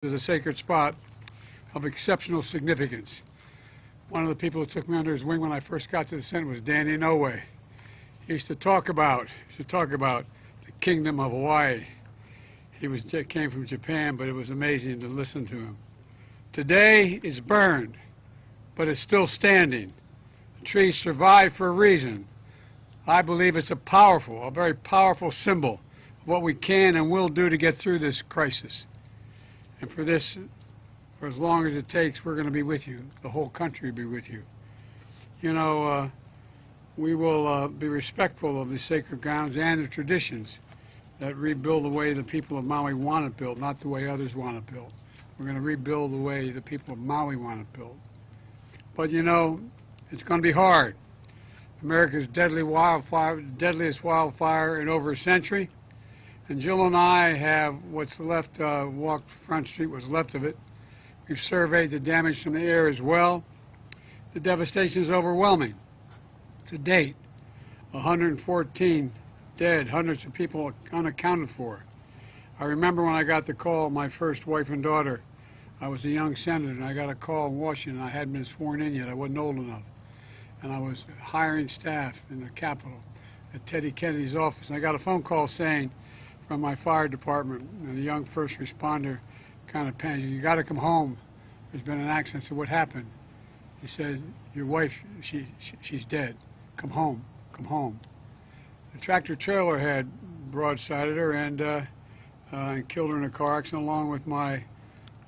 is a sacred spot of exceptional significance. One of the people who took me under his wing when I first got to the Senate was Danny Inouye. He used to talk about the Kingdom of Hawaii. He came from Japan, but it was amazing to listen to him. Today is burned, but it's still standing. The tree survived for a reason. I believe it's a very powerful symbol of what we can and will do to get through this crisis. And for this, for as long as it takes, we're going to be with you. The whole country will be with you. You know, we will be respectful of the sacred grounds and the traditions that rebuild the way the people of Maui want it built, not the way others want it built. We're going to rebuild the way the people of Maui want it built. But you know, it's going to be hard. America's deadliest wildfire in over a century. And Jill and I have what's left, walked Front Street, what's left of it. We've surveyed the damage from the air as well. The devastation is overwhelming. To date, 114 dead, hundreds of people unaccounted for. I remember when I got the call, my first wife and daughter, I was a young senator, and I got a call in Washington. I hadn't been sworn in yet. I wasn't old enough. And I was hiring staff in the Capitol at Teddy Kennedy's office. And I got a phone call saying, from my fire department, and a young first responder kind of panicked. "You got to come home. There's been an accident." I said, "What happened?" He said, "Your wife, she's dead. Come home, come home." The tractor trailer had broadsided her and killed her in a car accident along with my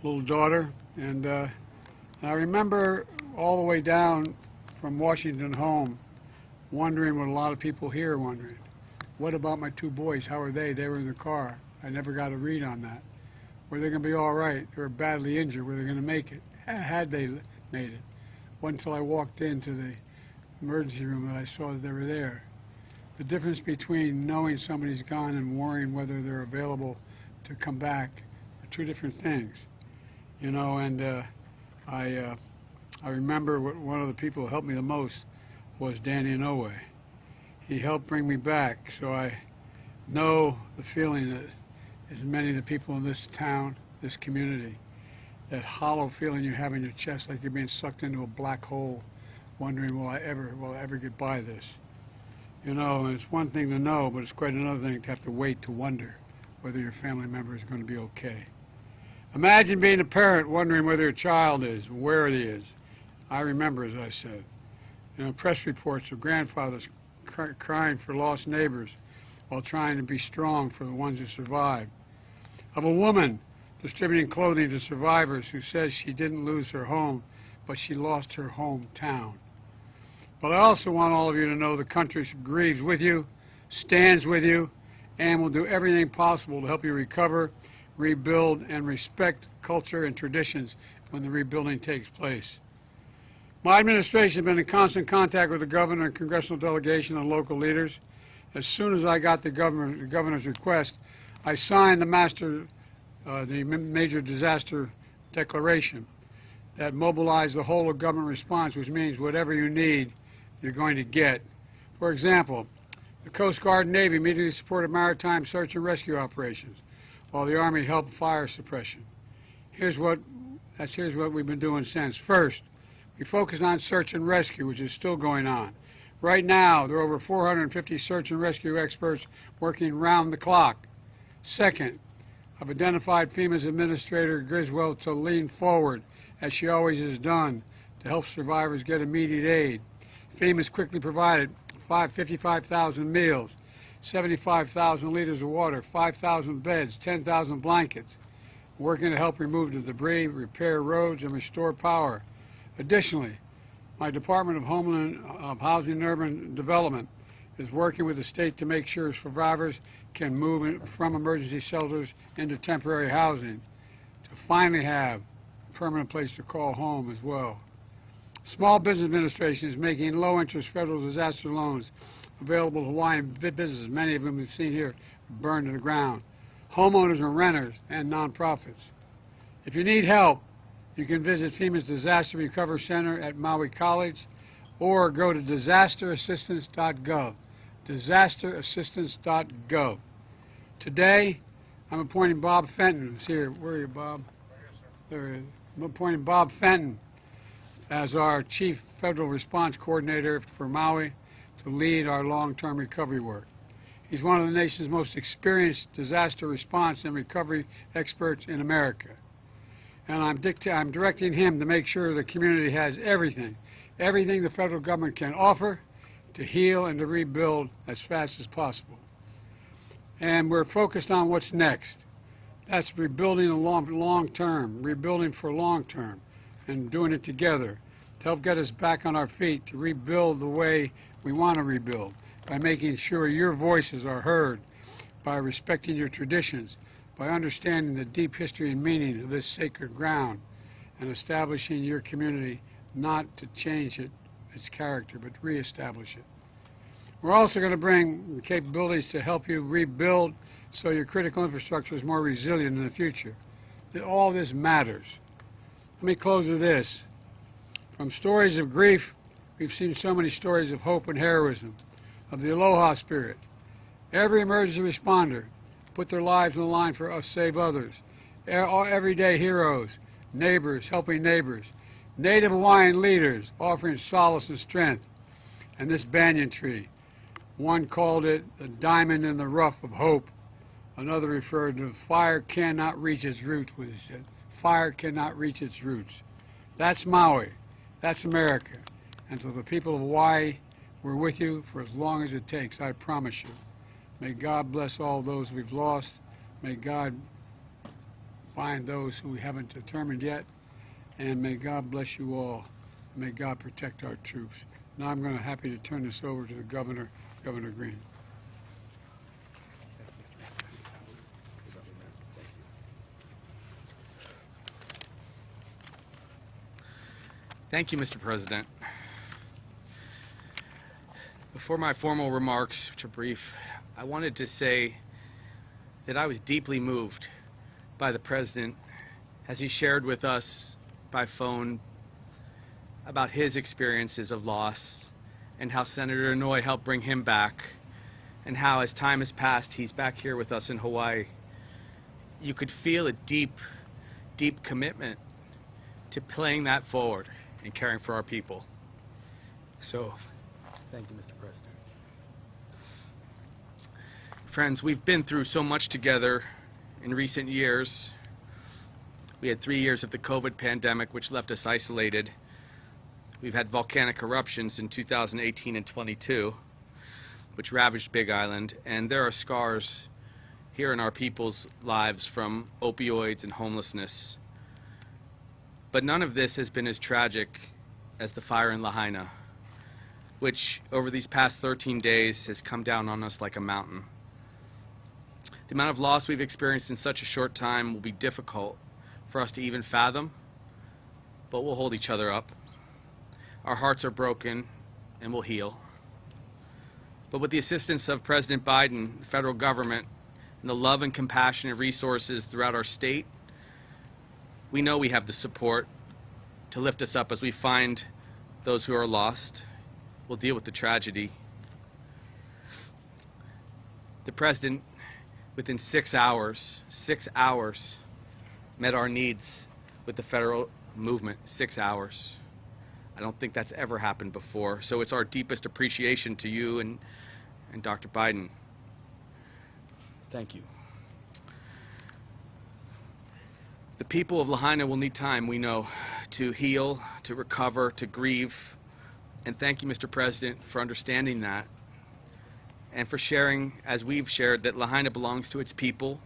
little daughter. And I remember all the way down from Washington home wondering what a lot of people here are wondering. What about my two boys? How are they? They were in the car. I never got a read on that. Were they going to be all right? They were badly injured. Were they going to make it? Had they made it? Wasn't until I walked into the emergency room that I saw that they were there. The difference between knowing somebody's gone and worrying whether they're available to come back are two different things. You know, and I remember one of the people who helped me the most was Danny Inouye. He helped bring me back, so I know the feeling that as many of the people in this town, this community, that hollow feeling you have in your chest like you're being sucked into a black hole, wondering, will I ever get by this? You know, and it's one thing to know, but it's quite another thing to have to wait to wonder whether your family member is going to be okay. Imagine being a parent wondering whether your child is, where it is. I remember, as I said, you know, press reports of grandfathers crying for lost neighbors while trying to be strong for the ones who survived. Of a woman distributing clothing to survivors who says she didn't lose her home, but she lost her hometown. But I also want all of you to know the country grieves with you, stands with you, and will do everything possible to help you recover, rebuild, and respect culture and traditions when the rebuilding takes place. My administration has been in constant contact with the governor and congressional delegation and local leaders. As soon as I got the governor's request, I signed the major disaster declaration that mobilized the whole of government response, which means whatever you need, you're going to get. For example, the Coast Guard and Navy immediately supported maritime search and rescue operations, while the Army helped fire suppression. Here's what we've been doing since. First, we focused on search and rescue, which is still going on. Right now, there are over 450 search and rescue experts working round the clock. Second, I've identified FEMA's Administrator Griswold to lean forward, as she always has done, to help survivors get immediate aid. FEMA's quickly provided 55,000 meals, 75,000 liters of water, 5,000 beds, 10,000 blankets, working to help remove the debris, repair roads, and restore power. Additionally, my Department of Housing and Urban Development is working with the state to make sure survivors can move from emergency shelters into temporary housing to finally have a permanent place to call home as well. Small Business Administration is making low-interest federal disaster loans available to Hawaiian businesses. Many of them we've seen here burned to the ground. Homeowners and renters and nonprofits. If you need help, you can visit FEMA's Disaster Recovery Center at Maui College or go to disasterassistance.gov. Disasterassistance.gov. Today, I'm appointing Bob Fenton, who's here. Where are you, Bob? they're appointing Bob Fenton as our Chief Federal Response Coordinator for Maui to lead our long-term recovery work. He's one of the nation's most experienced disaster response and recovery experts in America. And I'm directing him to make sure the community has everything the federal government can offer to heal and to rebuild as fast as possible. And we're focused on what's next. That's rebuilding the long term, rebuilding for long term, and doing it together to help get us back on our feet, to rebuild the way we want to rebuild, by making sure your voices are heard, by respecting your traditions, by understanding the deep history and meaning of this sacred ground, and establishing your community not to change its character, but reestablish it. We're also going to bring capabilities to help you rebuild so your critical infrastructure is more resilient in the future. All this matters. Let me close with this. From stories of grief, we've seen so many stories of hope and heroism, of the aloha spirit. Every emergency responder put their lives on the line for us, save others. Everyday heroes, neighbors helping neighbors, Native Hawaiian leaders offering solace and strength, and this banyan tree. One called it the diamond in the rough of hope. Another referred to fire cannot reach its roots, what he said. Fire cannot reach its roots. That's Maui. That's America. And to the people of Hawaii, we're with you for as long as it takes, I promise you. May God bless all those we've lost. May God find those who we haven't determined yet. And may God bless you all. May God protect our troops. Now I'm going to happy to turn this over to the Governor, Governor Green. Thank you, Mr. President. Before my formal remarks, which are brief, I wanted to say that I was deeply moved by the President as he shared with us by phone about his experiences of loss and how Senator Inouye helped bring him back, and how as time has passed, he's back here with us in Hawaii. You could feel a deep, deep commitment to playing that forward and caring for our people. So, thank you, Mr. President. Friends, we've been through so much together in recent years. We had 3 years of the COVID pandemic, which left us isolated. We've had volcanic eruptions in 2018 and 22, which ravaged Big Island, and there are scars here in our people's lives from opioids and homelessness. But none of this has been as tragic as the fire in Lahaina, which over these past 13 days has come down on us like a mountain. The amount of loss we've experienced in such a short time will be difficult for us to even fathom, but we'll hold each other up. Our hearts are broken and we'll heal. But with the assistance of President Biden, the federal government, and the love and compassion and resources throughout our state, we know we have the support to lift us up as we find those who are lost. We'll deal with the tragedy. The President, within 6 hours, met our needs with the federal movement. 6 hours. I don't think that's ever happened before. So it's our deepest appreciation to you and Dr. Biden. Thank you. The people of Lahaina will need time, we know, to heal, to recover, to grieve. And thank you, Mr. President, for understanding that and for sharing, as we've shared, that Lahaina belongs to its people,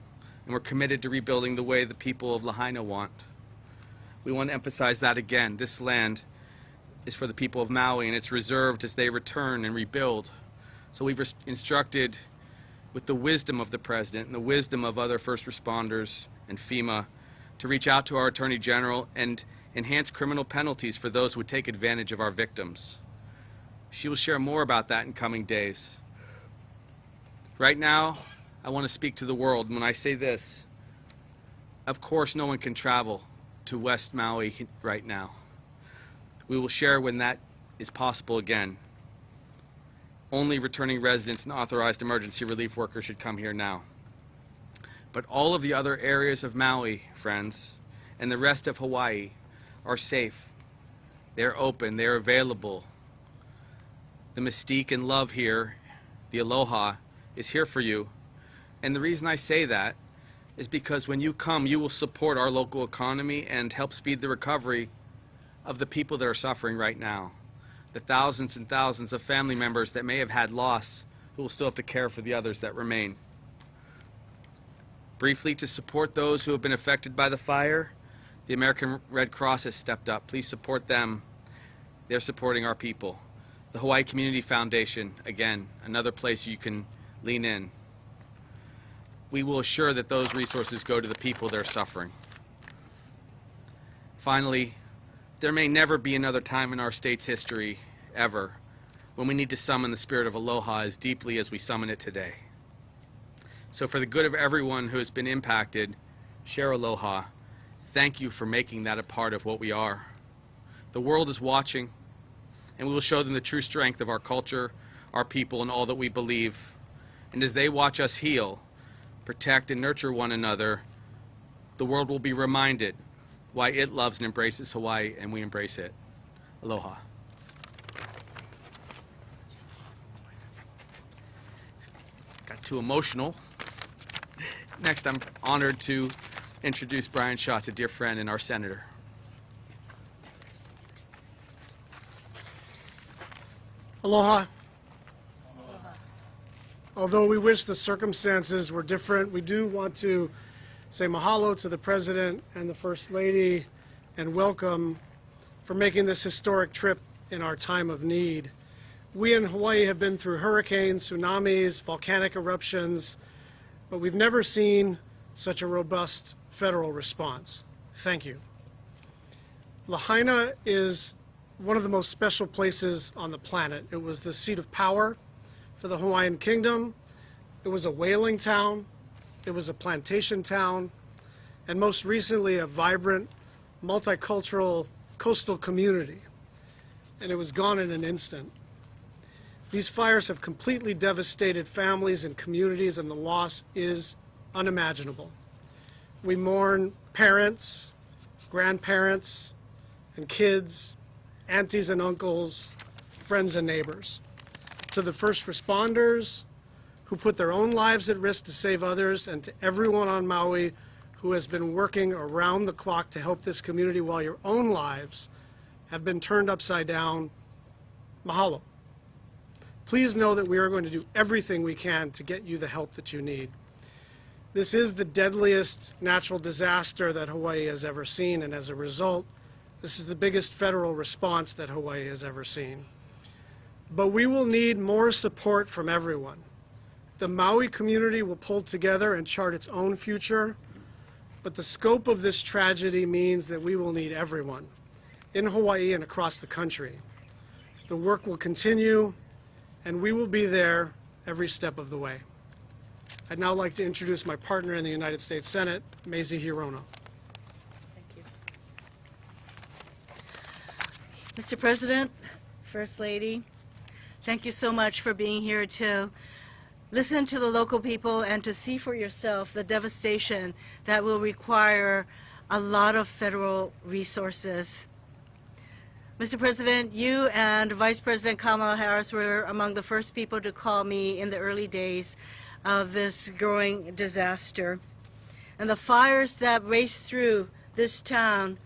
and we're committed to rebuilding the way the people of Lahaina want. We want to emphasize that again. This land is for the people of Maui, and it's reserved as they return and rebuild. So we've instructed, with the wisdom of the President and the wisdom of other first responders and FEMA, to reach out to our Attorney General and enhance criminal penalties for those who would take advantage of our victims. She will share more about that in coming days. Right now, I want to speak to the world. When I say this, of course no one can travel to West Maui right now. We will share when that is possible again. Only returning residents and authorized emergency relief workers should come here now. But all of the other areas of Maui, friends, and the rest of Hawaii are safe. They're open, they're available. The mystique and love here, the aloha, is here for you. And the reason I say that is because when you come, you will support our local economy and help speed the recovery of the people that are suffering right now. The thousands and thousands of family members that may have had loss who will still have to care for the others that remain. Briefly, to support those who have been affected by the fire, the American Red Cross has stepped up. Please support them. They're supporting our people. The Hawaii Community Foundation, again, another place you can lean in. We will assure that those resources go to the people that are suffering. Finally, there may never be another time in our state's history, ever, when we need to summon the spirit of aloha as deeply as we summon it today. So for the good of everyone who has been impacted, share aloha. Thank you for making that a part of what we are. The world is watching, and we will show them the true strength of our culture, our people, and all that we believe. And as they watch us heal, protect, and nurture one another, the world will be reminded why it loves and embraces Hawaii, and we embrace it. Aloha. Got too emotional. Next, I'm honored to introduce Brian Schatz, a dear friend and our senator. Aloha. Although we wish the circumstances were different, we do want to say mahalo to the President and the First Lady and welcome for making this historic trip in our time of need. We in Hawaii have been through hurricanes, tsunamis, volcanic eruptions, but we've never seen such a robust federal response. Thank you. Lahaina is one of the most special places on the planet. It was the seat of power for the Hawaiian Kingdom. It was a whaling town. It was a plantation town. And most recently, a vibrant, multicultural coastal community. And it was gone in an instant. These fires have completely devastated families and communities, and the loss is unimaginable. We mourn parents, grandparents, and kids, aunties and uncles, friends and neighbors. To the first responders who put their own lives at risk to save others, and to everyone on Maui who has been working around the clock to help this community while your own lives have been turned upside down, mahalo. Please know that we are going to do everything we can to get you the help that you need. This is the deadliest natural disaster that Hawaii has ever seen, and as a result, this is the biggest federal response that Hawaii has ever seen. But we will need more support from everyone. The Maui community will pull together and chart its own future, but the scope of this tragedy means that we will need everyone in Hawaii and across the country. The work will continue, and we will be there every step of the way. I'd now like to introduce my partner in the United States Senate, Mazie Hirono. Thank you. Mr. President, First Lady, thank you so much for being here to listen to the local people and to see for yourself the devastation that will require a lot of federal resources. Mr. President, you and Vice President Kamala Harris were among the first people to call me in the early days of this growing disaster. And the fires that raced through this town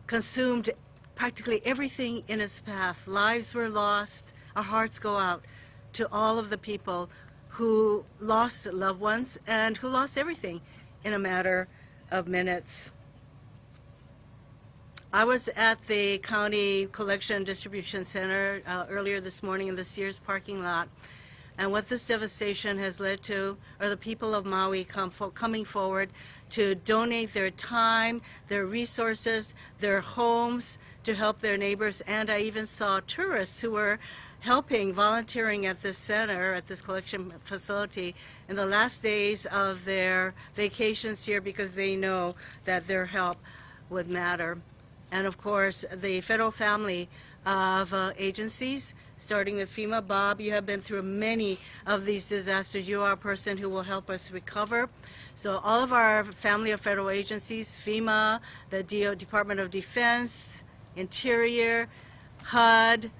consumed practically everything in its path. Lives were lost. Our hearts go out to all of the people who lost loved ones and who lost everything in a matter of minutes. I was at the County Collection Distribution Center earlier this morning in the Sears parking lot, and what this devastation has led to are the people of Maui coming forward to donate their time, their resources, their homes to help their neighbors, and I even saw tourists who were helping, volunteering at this center, at this collection facility in the last days of their vacations here because they know that their help would matter. And of course, the federal family of agencies, starting with FEMA. Bob, you have been through many of these disasters. You are a person who will help us recover. So all of our family of federal agencies, FEMA, the Department of Defense, Interior, HUD,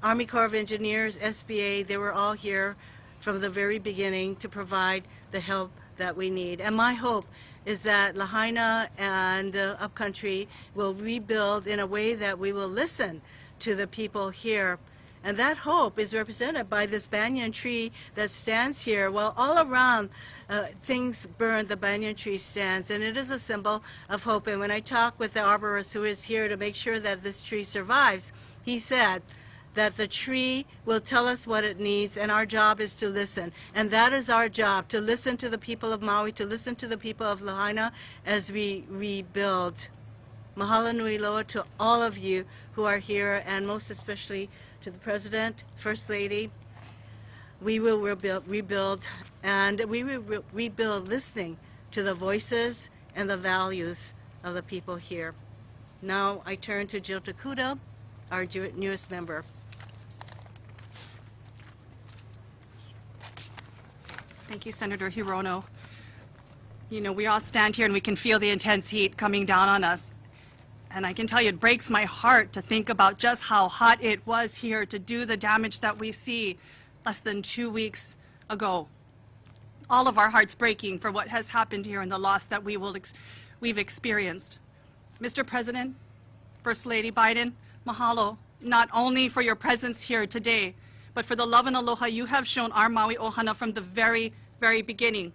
Army Corps of Engineers, SBA, they were all here from the very beginning to provide the help that we need. And my hope is that Lahaina and the upcountry will rebuild in a way that we will listen to the people here. And that hope is represented by this banyan tree that stands here. While all around things burn, the banyan tree stands, and it is a symbol of hope. And when I talk with the arborist who is here to make sure that this tree survives, he said that the tree will tell us what it needs, and our job is to listen. And that is our job, to listen to the people of Maui, to listen to the people of Lahaina as we rebuild. Mahalo nui loa to all of you who are here, and most especially to the President, First Lady. We will rebuild, and we will rebuild listening to the voices and the values of the people here. Now I turn to Jill Takuda, our newest member. Thank you, Senator Hirono. You know, we all stand here and we can feel the intense heat coming down on us. And I can tell you, it breaks my heart to think about just how hot it was here to do the damage that we see less than 2 weeks ago. All of our hearts breaking for what has happened here and the loss that we've experienced. Mr. President, First Lady Biden, mahalo, not only for your presence here today, but for the love and aloha you have shown our Maui Ohana from the very, very beginning.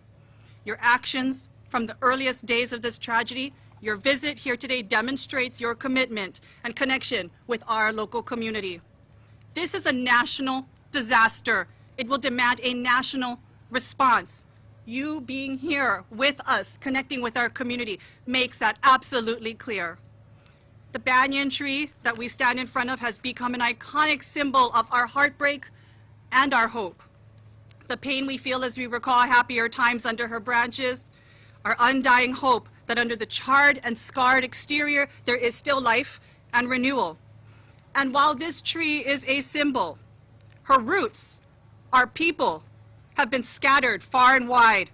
Your actions from the earliest days of this tragedy, your visit here today demonstrates your commitment and connection with our local community. This is a national disaster. It will demand a national response. You being here with us, connecting with our community, makes that absolutely clear. The banyan tree that we stand in front of has become an iconic symbol of our heartbreak and our hope. The pain we feel as we recall happier times under her branches, our undying hope that under the charred and scarred exterior, there is still life and renewal. And while this tree is a symbol, her roots, our people, have been scattered far and wide.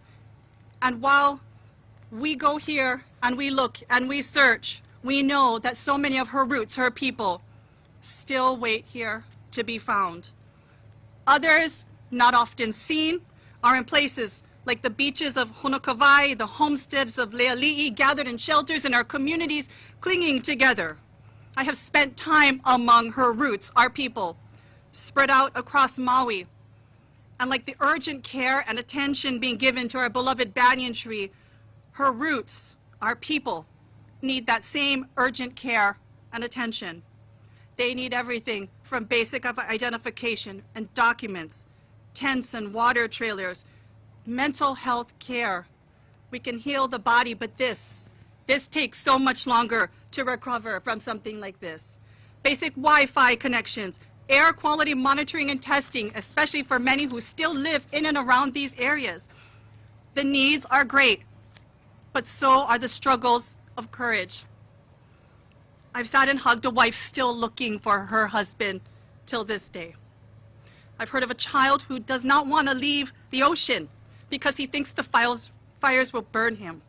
And while we go here and we look and we search, we know that so many of her roots, her people, still wait here to be found. Others, not often seen, are in places like the beaches of Honokawai, the homesteads of Leali'i, gathered in shelters in our communities, clinging together. I have spent time among her roots, our people, spread out across Maui. And like the urgent care and attention being given to our beloved banyan tree, her roots, our people, need that same urgent care and attention. They need everything from basic identification and documents, tents and water trailers, mental health care. We can heal the body, but this takes so much longer to recover from something like this. Basic Wi-Fi connections, air quality monitoring and testing, especially for many who still live in and around these areas. The needs are great, but so are the struggles of courage. I've sat and hugged a wife still looking for her husband till this day. I've heard of a child who does not want to leave the ocean because he thinks the fires will burn him.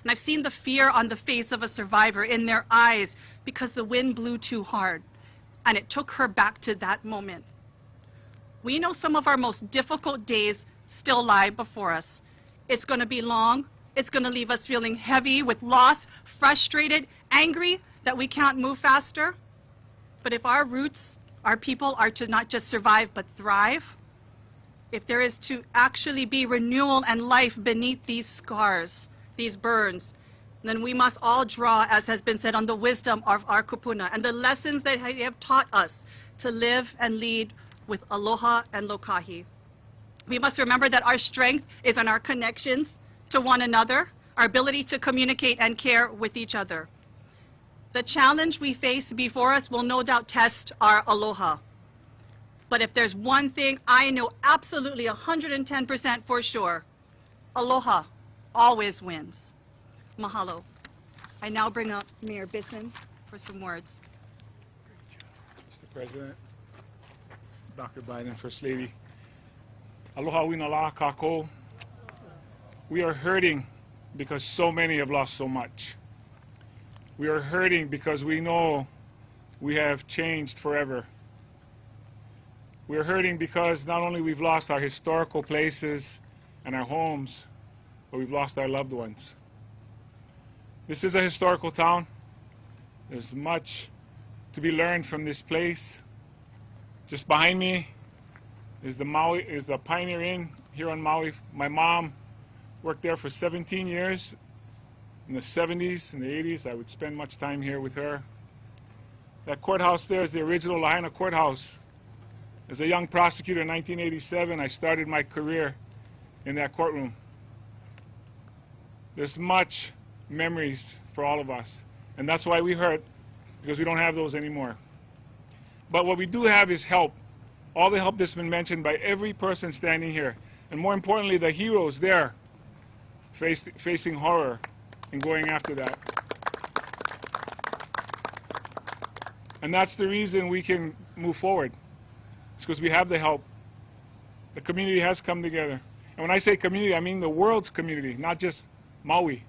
And I've seen the fear on the face of a survivor in their eyes because the wind blew too hard, and it took her back to that moment. We know some of our most difficult days still lie before us. It's going to be long. It's going to leave us feeling heavy with loss, frustrated, angry that we can't move faster. But if our roots, our people, are to not just survive but thrive, if there is to actually be renewal and life beneath these scars, these burns, then we must all draw, as has been said, on the wisdom of our kupuna and the lessons that they have taught us to live and lead with aloha and lokahi. We must remember that our strength is in our connections to one another, our ability to communicate and care with each other. The challenge we face before us will no doubt test our aloha. But if there's one thing I know absolutely 110% for sure, aloha always wins. Mahalo. I now bring up Mayor Bisson for some words. President, Dr. Biden, First Lady. Aloha winala kako. We are hurting because so many have lost so much. We are hurting because we know we have changed forever. We are hurting because not only we've lost our historical places and our homes, but we've lost our loved ones. This is a historical town. There's much to be learned from this place. Just behind me is the Pioneer Inn here on Maui. My mom worked there for 17 years. In the 70s and the 80s, I would spend much time here with her. That courthouse there is the original Lahaina courthouse. As a young prosecutor in 1987, I started my career in that courtroom. There's much memories for all of us, and that's why we hurt, because we don't have those anymore. But what we do have is help. All the help that's been mentioned by every person standing here, and more importantly, the heroes there facing horror and going after that. And that's the reason we can move forward. It's because we have the help. The community has come together. And when I say community, I mean the world's community, not just Maui,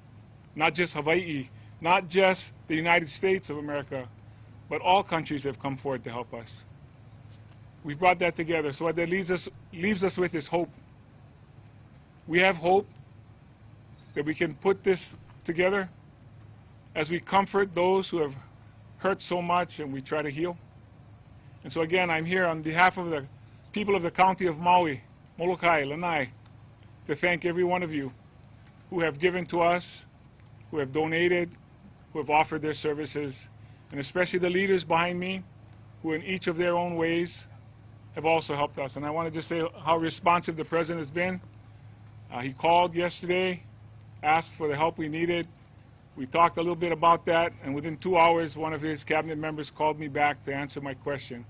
not just Hawaii, not just the United States of America, but all countries have come forward to help us. We brought that together. So what that leaves us with is hope. We have hope that we can put this together as we comfort those who have hurt so much and we try to heal. And so again, I'm here on behalf of the people of the county of Maui, Molokai, Lanai, to thank every one of you who have given to us, who have donated, who have offered their services, and especially the leaders behind me, who in each of their own ways have also helped us. And I want to just say how responsive the President has been. He called yesterday, asked for the help we needed. We talked a little bit about that, and within 2 hours, one of his cabinet members called me back to answer my question.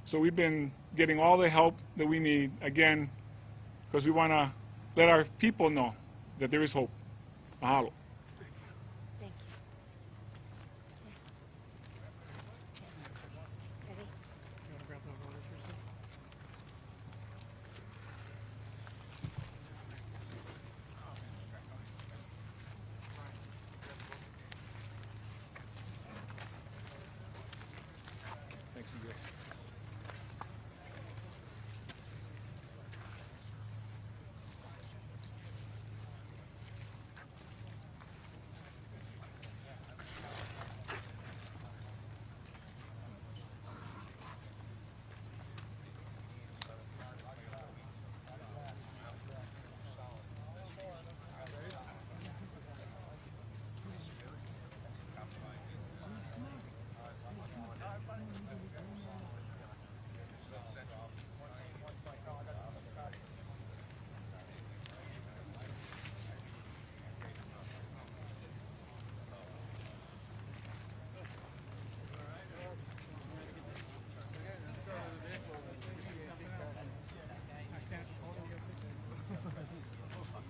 So we've been getting all the help that we need, again, because we want to let our people know that there is hope. Mahalo.